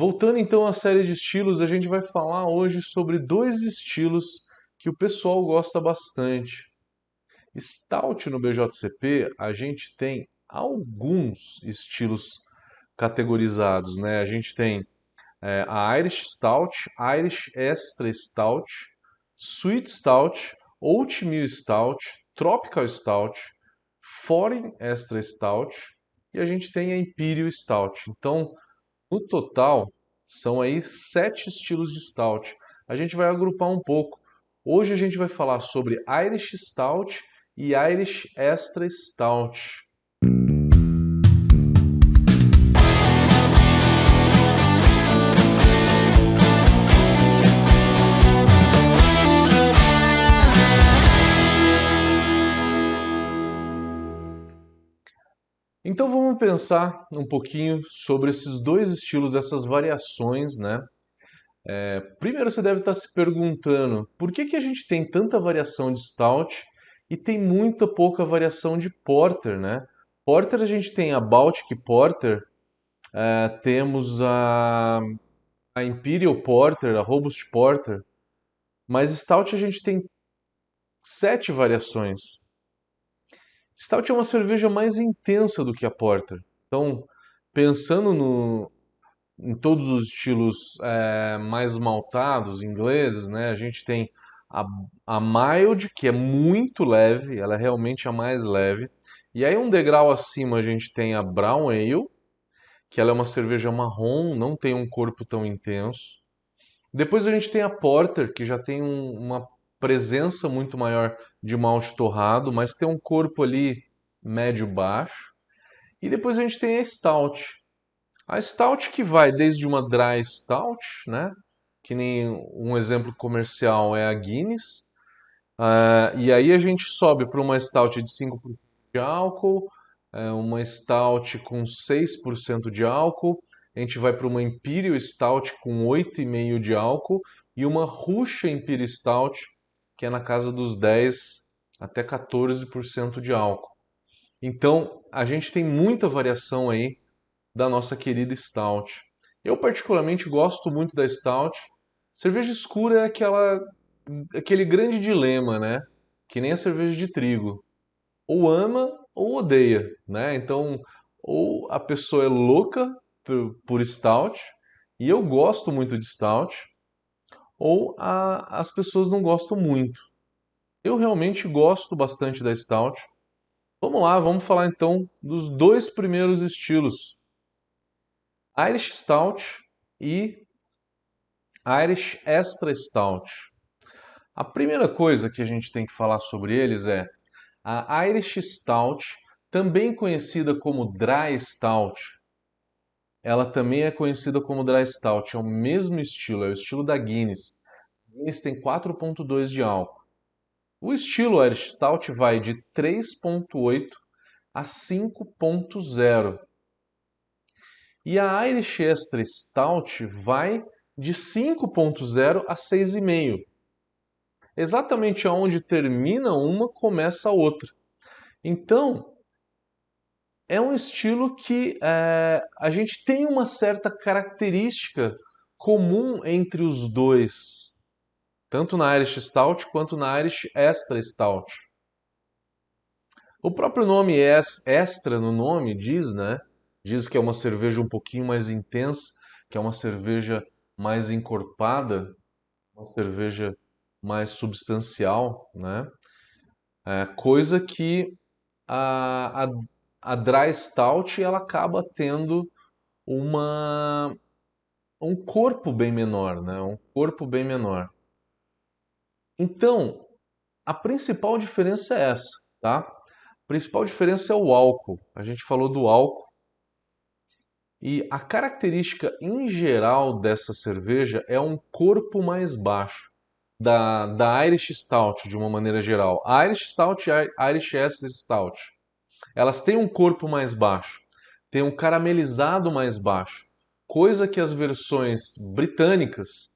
Voltando então à série de estilos, a gente vai falar hoje sobre dois estilos que o pessoal gosta bastante. Stout no BJCP, a gente tem alguns estilos categorizados, né? A gente tem a Irish Stout, Irish Extra Stout, Sweet Stout, Oatmeal Stout, Tropical Stout, Foreign Extra Stout e a gente tem a Imperial Stout. Então, no total, são aí 7 estilos de Stout. A gente vai agrupar um pouco. Hoje a gente vai falar sobre Irish Stout e Irish Extra Stout. Então vamos pensar um pouquinho sobre esses dois estilos, essas variações, né? Primeiro você deve estar se perguntando por que a gente tem tanta variação de Stout e tem muita pouca variação de Porter, né? Porter a gente tem a Baltic Porter, temos a Imperial Porter, a Robust Porter, mas Stout a gente tem 7 variações. Stout é uma cerveja mais intensa do que a Porter. Então, pensando em todos os estilos mais maltados, ingleses, né? A gente tem a, a mild, que é muito leve, ela é realmente a mais leve. E aí um degrau acima a gente tem a brown ale, que ela é uma cerveja marrom, não tem um corpo tão intenso. Depois a gente tem a porter, que já tem uma presença muito maior de malte torrado, mas tem um corpo ali médio-baixo. E depois a gente tem a stout. A stout que vai desde uma dry stout, né? Que nem um exemplo comercial é a Guinness. E aí a gente sobe para uma stout de 5% de álcool, uma stout com 6% de álcool, a gente vai para uma Imperial Stout com 8,5% de álcool e uma Russian Imperial Stout, que é na casa dos 10 até 14% de álcool. Então, a gente tem muita variação aí da nossa querida Stout. Eu particularmente gosto muito da Stout. Cerveja escura é aquele grande dilema, né? Que nem a cerveja de trigo. Ou ama ou odeia, né? Então, ou a pessoa é louca por Stout, e eu gosto muito de Stout, ou as pessoas não gostam muito. Eu realmente gosto bastante da Stout. Vamos lá, vamos falar então dos dois primeiros estilos. Irish Stout e Irish Extra Stout. A primeira coisa que a gente tem que falar sobre eles é a Irish Stout, também conhecida como Dry Stout. Ela também é conhecida como Dry Stout, é o mesmo estilo, é o estilo da Guinness. A Guinness tem 4,2 de álcool. O estilo Irish Stout vai de 3,8 a 5,0. E a Irish Extra Stout vai de 5,0 a 6,5. Exatamente aonde termina uma, começa a outra. Então, é um estilo que a gente tem uma certa característica comum entre os dois, tanto na Irish Stout quanto na Irish Extra Stout. O próprio nome extra no nome diz, né? Diz que é uma cerveja um pouquinho mais intensa, que é uma cerveja mais encorpada, uma cerveja mais substancial, né? Coisa que a, a, a Dry Stout ela acaba tendo uma, um corpo bem menor, né? Um corpo bem menor. Então, a principal diferença é essa, tá? A principal diferença é o álcool. A gente falou do álcool. E a característica em geral dessa cerveja é um corpo mais baixo. Da Irish Stout, de uma maneira geral. A Irish Stout e a Irish Extra Stout. Elas têm um corpo mais baixo, têm um caramelizado mais baixo, coisa que as versões britânicas,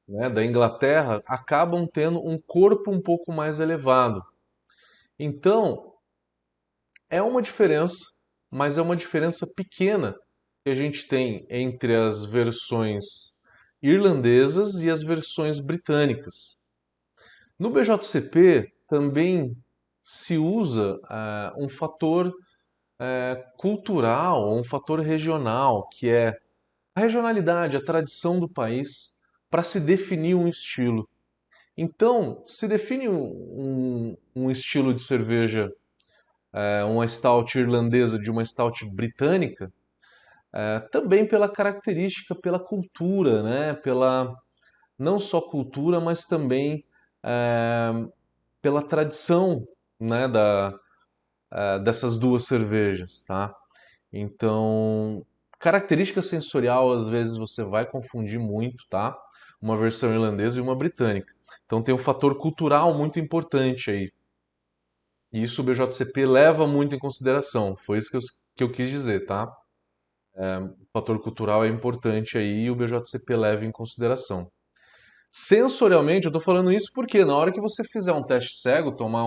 né, da Inglaterra, acabam tendo um corpo um pouco mais elevado. Então, é uma diferença, mas é uma diferença pequena que a gente tem entre as versões irlandesas e as versões britânicas. No BJCP também se usa um fator cultural, um fator regional, que é a regionalidade, a tradição do país, para se definir um estilo. Então, se define um estilo de cerveja, uma stout irlandesa de uma stout britânica, também pela característica, pela cultura, né? Pela não só cultura, mas também é, pela tradição, né? Dessas duas cervejas, tá? Então, característica sensorial, às vezes você vai confundir muito, tá? Uma versão irlandesa e uma britânica. Então tem um fator cultural muito importante aí. E isso o BJCP leva muito em consideração. Foi isso que eu quis dizer, tá? O fator cultural é importante aí e o BJCP leva em consideração. Sensorialmente, eu estou falando isso porque na hora que você fizer um teste cego, tomar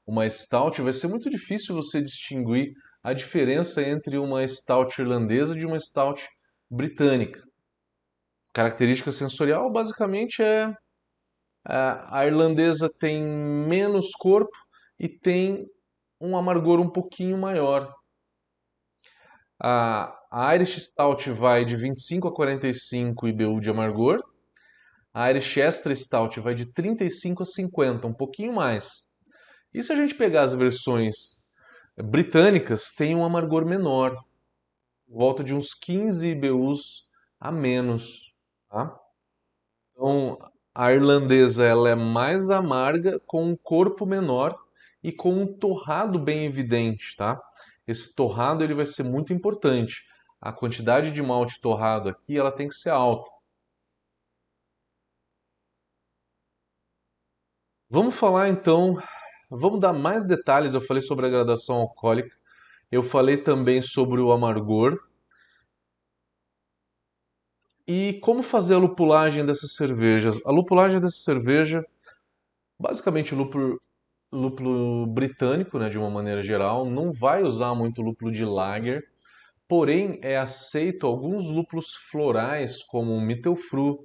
uma stout, vai ser muito difícil você distinguir a diferença entre uma stout irlandesa de uma stout britânica. Característica sensorial, basicamente, a irlandesa tem menos corpo e tem um amargor um pouquinho maior. A Irish Stout vai de 25 a 45 IBU de amargor. A Irish Extra Stout vai de 35 a 50, um pouquinho mais. E se a gente pegar as versões britânicas, tem um amargor menor, volta de uns 15 IBUs a menos, tá? Então, a irlandesa ela é mais amarga, com um corpo menor e com um torrado bem evidente, tá? Esse torrado ele vai ser muito importante. A quantidade de malte torrado aqui ela tem que ser alta. Vamos falar então, vamos dar mais detalhes. Eu falei sobre a gradação alcoólica, eu falei também sobre o amargor e como fazer a lupulagem dessas cervejas. A lupulagem dessa cerveja, basicamente lúpulo britânico, né, de uma maneira geral, não vai usar muito lúpulo de lager, porém é aceito alguns lúpulos florais, como um Mittelfru,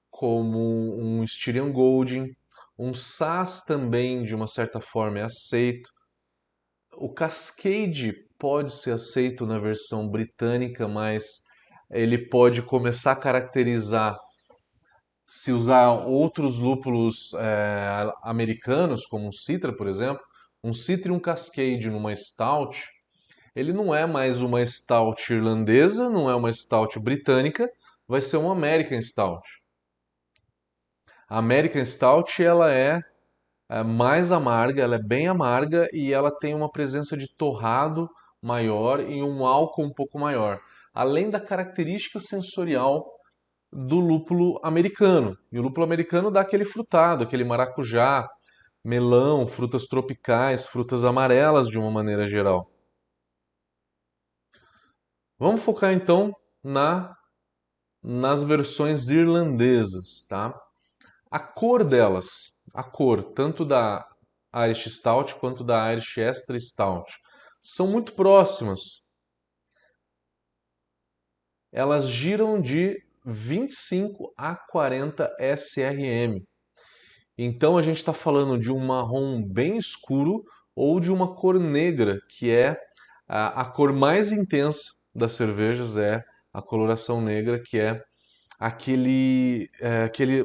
como um Styrian Golding, um Saaz também, de uma certa forma, é aceito. O Cascade pode ser aceito na versão britânica, mas ele pode começar a caracterizar se usar outros lúpulos americanos, como um Citra, por exemplo. Um Citra e um Cascade numa Stout, ele não é mais uma Stout irlandesa, não é uma Stout britânica, vai ser uma American Stout. A American Stout ela é mais amarga, ela é bem amarga e ela tem uma presença de torrado maior e um álcool um pouco maior, além da característica sensorial do lúpulo americano. E o lúpulo americano dá aquele frutado, aquele maracujá, melão, frutas tropicais, frutas amarelas de uma maneira geral. Vamos focar então nas versões irlandesas, tá? A cor delas, a cor tanto da Irish Stout quanto da Irish Extra Stout, são muito próximas. Elas giram de 25 a 40 SRM. Então a gente está falando de um marrom bem escuro ou de uma cor negra, que é a cor mais intensa das cervejas, é a coloração negra, que é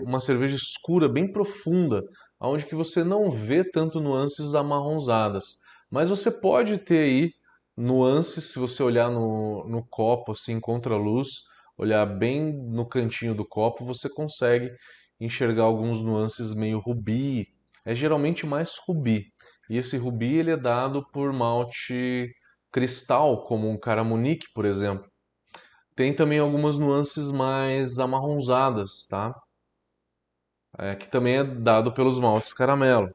uma cerveja escura, bem profunda, onde que você não vê tanto nuances amarronzadas. Mas você pode ter aí nuances, se você olhar no copo, assim, contra a luz, olhar bem no cantinho do copo, você consegue enxergar alguns nuances meio rubi. É geralmente mais rubi. E esse rubi ele é dado por malte cristal, como um Caramunique, por exemplo. Tem também algumas nuances mais amarronzadas, tá? Que também é dado pelos maltes caramelo.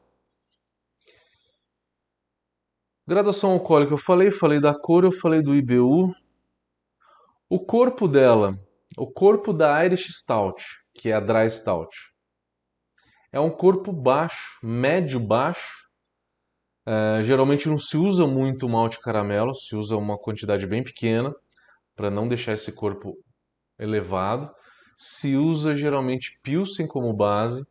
Graduação alcoólica, eu falei da cor, eu falei do IBU. O corpo dela, o corpo da Irish Stout, que é a Dry Stout, é um corpo baixo, médio baixo. Geralmente não se usa muito malte caramelo, se usa uma quantidade bem pequena, para não deixar esse corpo elevado. Se usa geralmente Pilsen como base.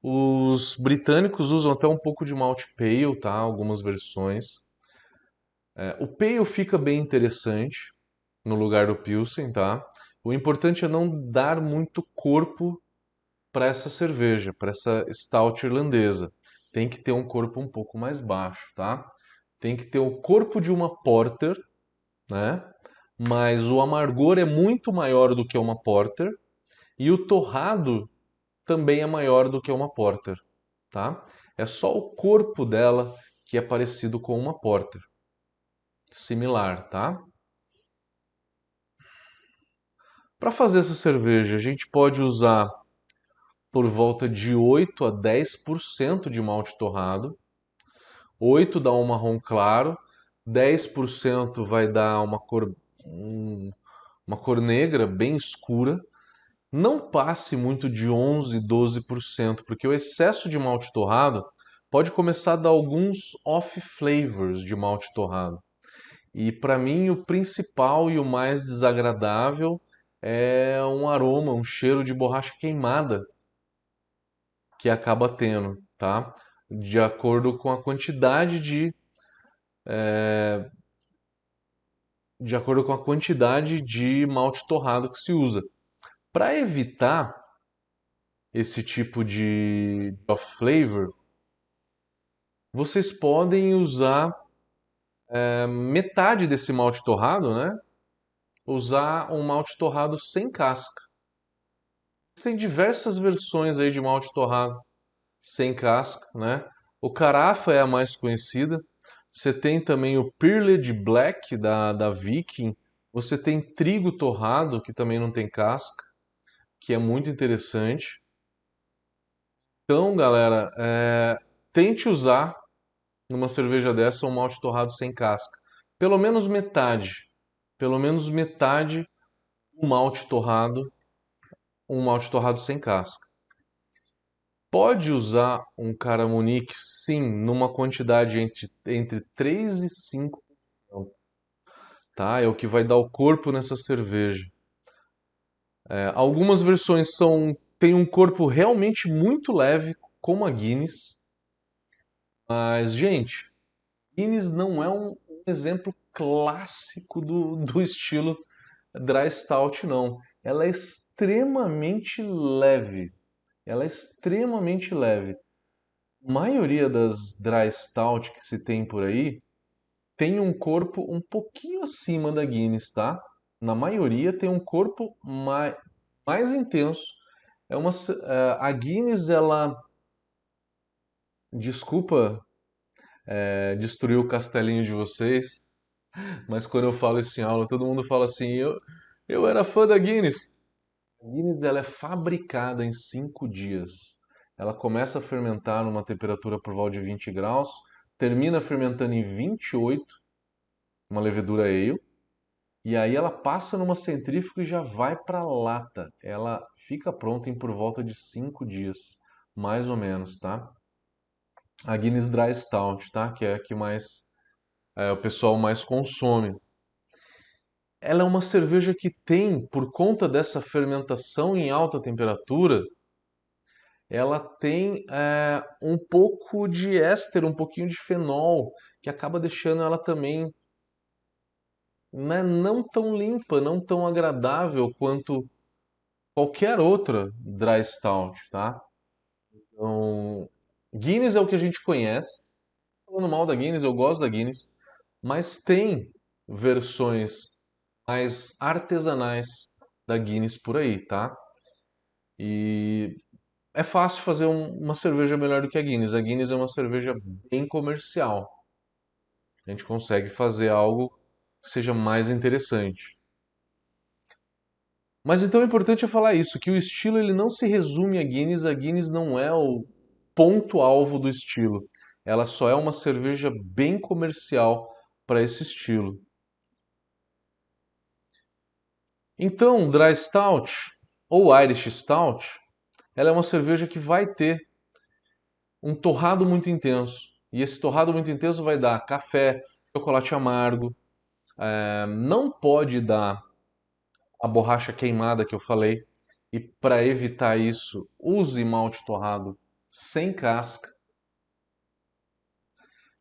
Os britânicos usam até um pouco de Malt Pale, tá? Algumas versões. O Pale fica bem interessante no lugar do Pilsen, tá? O importante é não dar muito corpo para essa cerveja, para essa stout irlandesa. Tem que ter um corpo um pouco mais baixo, tá? Tem que ter o corpo de uma porter, né? Mas o amargor é muito maior do que uma porter e o torrado também é maior do que uma porter, tá? É só o corpo dela que é parecido com uma porter, similar, tá? Para fazer essa cerveja, a gente pode usar por volta de 8 a 10% de malte torrado. 8 dá um marrom claro, 10% vai dar uma cor negra bem escura. Não passe muito de 11, 12%, porque o excesso de malte torrado pode começar a dar alguns off flavors de malte torrado. E para mim o principal e o mais desagradável é um aroma, um cheiro de borracha queimada que acaba tendo, tá? De acordo com a quantidade de acordo com a quantidade de malte torrado que se usa. Para evitar esse tipo de off flavor, vocês podem usar metade desse malte torrado, né? Usar um malte torrado sem casca. Tem diversas versões aí de malte torrado sem casca, né? O Carafa é a mais conhecida. Você tem também o Peerled Black da Viking. Você tem trigo torrado, que também não tem casca, que é muito interessante. Então, galera, tente usar numa cerveja dessa um malte torrado sem casca. Pelo menos metade. Pelo menos metade um malte torrado sem casca. Pode usar um Caramunique, sim, numa quantidade entre 3 e 5, tá? É o que vai dar o corpo nessa cerveja. Algumas versões têm um corpo realmente muito leve, como a Guinness. Mas, gente, Guinness não é um exemplo clássico do estilo Dry Stout, não. Ela é extremamente leve. Ela é extremamente leve. A maioria das Dry Stout que se tem por aí tem um corpo um pouquinho acima da Guinness, tá? Na maioria tem um corpo mais intenso. A Guinness, ela, desculpa, destruir o castelinho de vocês, mas quando eu falo isso em aula, todo mundo fala assim, eu era fã da Guinness. A Guinness, ela é fabricada em 5 dias. Ela começa a fermentar numa temperatura por volta de 20 graus, termina fermentando em 28, uma levedura ale, e aí ela passa numa centrífuga e já vai para a lata. Ela fica pronta em por volta de 5 dias, mais ou menos, tá? A Guinness Dry Stout, tá? Que é a que o pessoal mais consome. Ela é uma cerveja que tem, por conta dessa fermentação em alta temperatura, ela tem um pouco de éster, um pouquinho de fenol, que acaba deixando ela também, né, não tão limpa, não tão agradável quanto qualquer outra dry stout, tá? Então, Guinness é o que a gente conhece. Falando mal da Guinness, eu gosto da Guinness, mas tem versões mais artesanais da Guinness por aí, tá? E é fácil fazer uma cerveja melhor do que a Guinness. A Guinness é uma cerveja bem comercial. A gente consegue fazer algo que seja mais interessante. Mas então o importante é falar isso, que o estilo ele não se resume à Guinness, a Guinness não é o ponto-alvo do estilo. Ela só é uma cerveja bem comercial para esse estilo. Então, Dry Stout ou Irish Stout, ela é uma cerveja que vai ter um torrado muito intenso. E esse torrado muito intenso vai dar café, chocolate amargo, não pode dar a borracha queimada que eu falei. E para evitar isso, use malte torrado sem casca.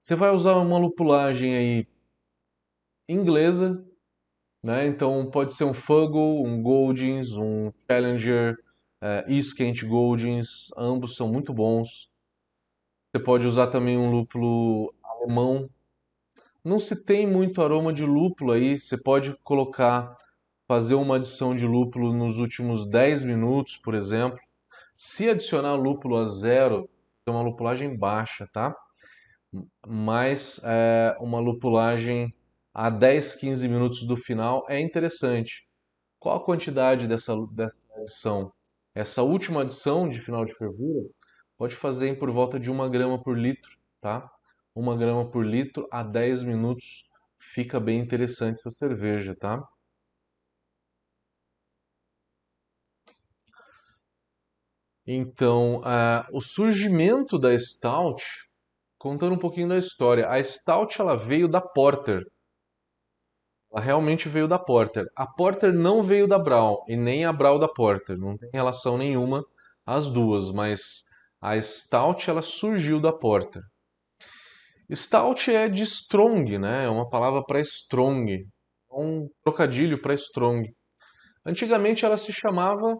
Você vai usar uma lupulagem aí inglesa, né? Então pode ser um Fuggle, um Goldings, um Challenger, East Kent Goldings, ambos são muito bons. Você pode usar também um lúpulo alemão. Não se tem muito aroma de lúpulo aí, você pode colocar, fazer uma adição de lúpulo nos últimos 10 minutos, por exemplo. Se adicionar lúpulo a zero, é uma lupulagem baixa, tá? Mas uma lupulagem a 10, 15 minutos do final é interessante. Qual a quantidade dessa adição? Essa última adição de final de fervura pode fazer em por volta de 1 grama por litro, tá? 1 grama por litro a 10 minutos fica bem interessante essa cerveja, tá? Então, o surgimento da Stout, contando um pouquinho da história, a Stout ela veio da Porter. Ela realmente veio da Porter. A Porter não veio da Brau e nem a Brau da Porter. Não tem relação nenhuma as duas, mas a Stout ela surgiu da Porter. Stout é de strong, né? É uma palavra para strong, é um trocadilho para strong. Antigamente ela se chamava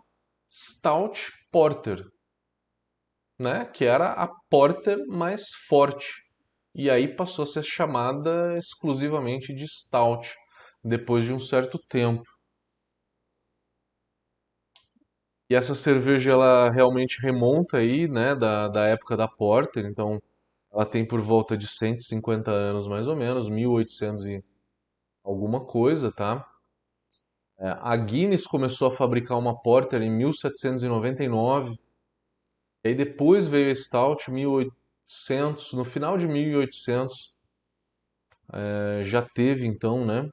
Stout Porter, né? Que era a Porter mais forte. E aí passou a ser chamada exclusivamente de Stout depois de um certo tempo. E essa cerveja ela realmente remonta aí, né, da época da Porter, então ela tem por volta de 150 anos mais ou menos, 1800 e alguma coisa, tá? A Guinness começou a fabricar uma Porter em 1799, e noventa e nove, e aí depois veio a Stout 1800, no final de 1800, já teve então, né,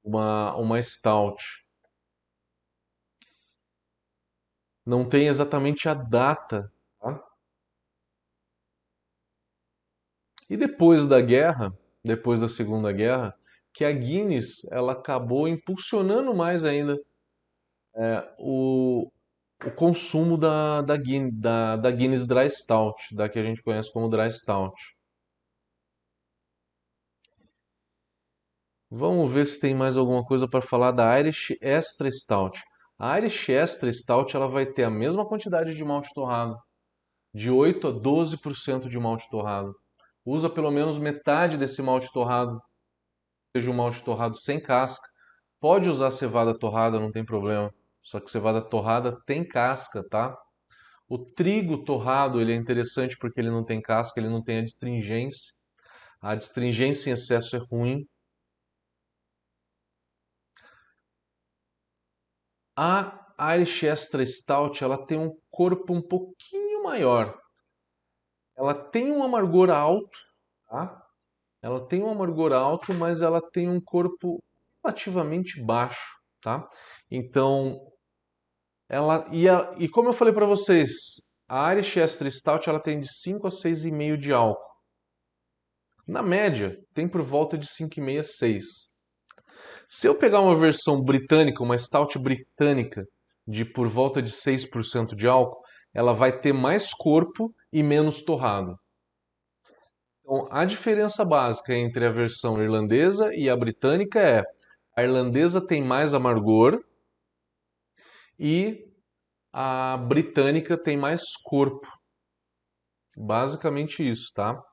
uma Stout. Não tem exatamente a data, tá? E depois da guerra, depois da Segunda Guerra, que a Guinness ela acabou impulsionando mais ainda o, o consumo da Guinness Dry Stout, da que a gente conhece como Dry Stout. Vamos ver se tem mais alguma coisa para falar da Irish Extra Stout. A Irish Extra Stout ela vai ter a mesma quantidade de malte torrado, de 8 a 12% de malte torrado. Usa pelo menos metade desse malte torrado, seja um malte torrado sem casca. Pode usar cevada torrada, não tem problema. Só que cevada torrada tem casca, tá? O trigo torrado, ele é interessante porque ele não tem casca, ele não tem a astringência. A astringência em excesso é ruim. A Irish Extra Stout, ela tem um corpo um pouquinho maior. Ela tem um amargor alto, tá? Ela tem um amargor alto, mas ela tem um corpo relativamente baixo, tá? Então, e como eu falei para vocês, a Irish Extra Stout ela tem de 5 a 6,5 de álcool. Na média, tem por volta de 5,5 a 6. Se eu pegar uma versão britânica, uma Stout britânica, de por volta de 6% de álcool, ela vai ter mais corpo e menos torrado. Então, a diferença básica entre a versão irlandesa e a britânica é: a irlandesa tem mais amargor e a britânica tem mais corpo. Basicamente isso, tá?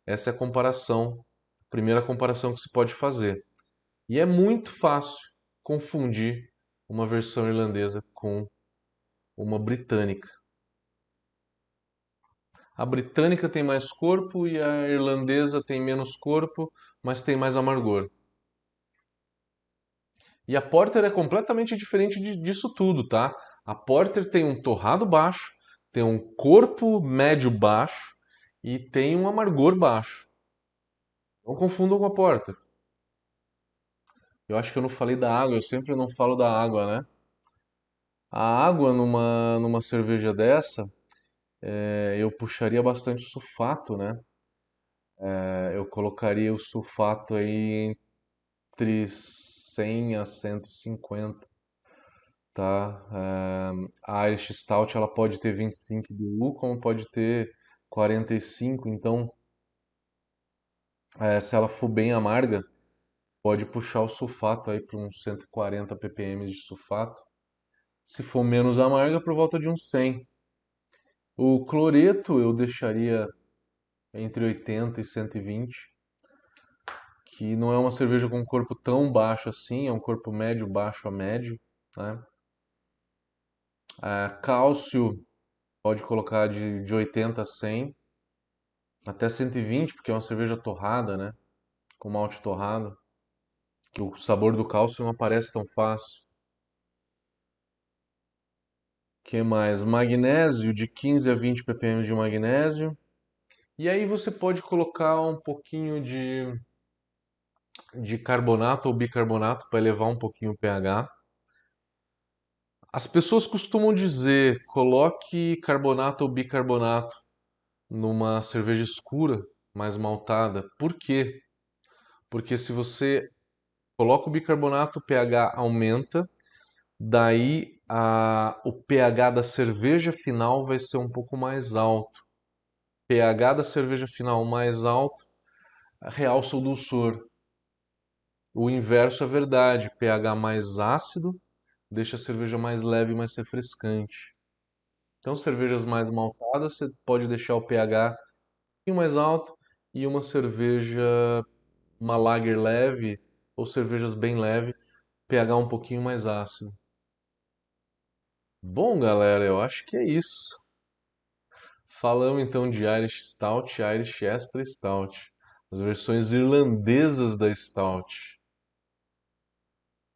Essa é a comparação, a primeira comparação que se pode fazer. E é muito fácil confundir uma versão irlandesa com uma britânica. A britânica tem mais corpo e a irlandesa tem menos corpo, mas tem mais amargor. E a Porter é completamente diferente disso tudo, tá? A Porter tem um torrado baixo, tem um corpo médio baixo e tem um amargor baixo. Não confundam com a Porter. Eu acho que eu não falei da água, eu sempre não falo da água, né? A água numa cerveja dessa, eu puxaria bastante sulfato, né? Eu colocaria o sulfato aí entre 100 a 150, tá? A Irish Stout ela pode ter 25 IBU, como pode ter 45. Então, se ela for bem amarga, pode puxar o sulfato aí para uns 140 ppm de sulfato. Se for menos amarga, por volta de uns 100. O cloreto eu deixaria entre 80 e 120, que não é uma cerveja com um corpo tão baixo assim, é um corpo médio, baixo a médio, né? Cálcio pode colocar de 80 a 100, até 120, porque é uma cerveja torrada, né? Com malte torrado, que o sabor do cálcio não aparece tão fácil. Que mais? Magnésio, de 15 a 20 ppm de magnésio. E aí você pode colocar um pouquinho de carbonato ou bicarbonato para elevar um pouquinho o pH. As pessoas costumam dizer, coloque carbonato ou bicarbonato numa cerveja escura, mais maltada. Por quê? Porque se você coloca o bicarbonato, o pH aumenta, daí o pH da cerveja final vai ser um pouco mais alto. pH da cerveja final mais alto realça o dulçor. O inverso é verdade, pH mais ácido deixa a cerveja mais leve e mais refrescante. Então, cervejas mais maltadas, você pode deixar o pH um pouquinho mais alto e uma cerveja, uma lager leve ou cervejas bem leve, pH um pouquinho mais ácido. Bom, galera, eu acho que é isso. Falamos então de Irish Stout e Irish Extra Stout, as versões irlandesas da Stout.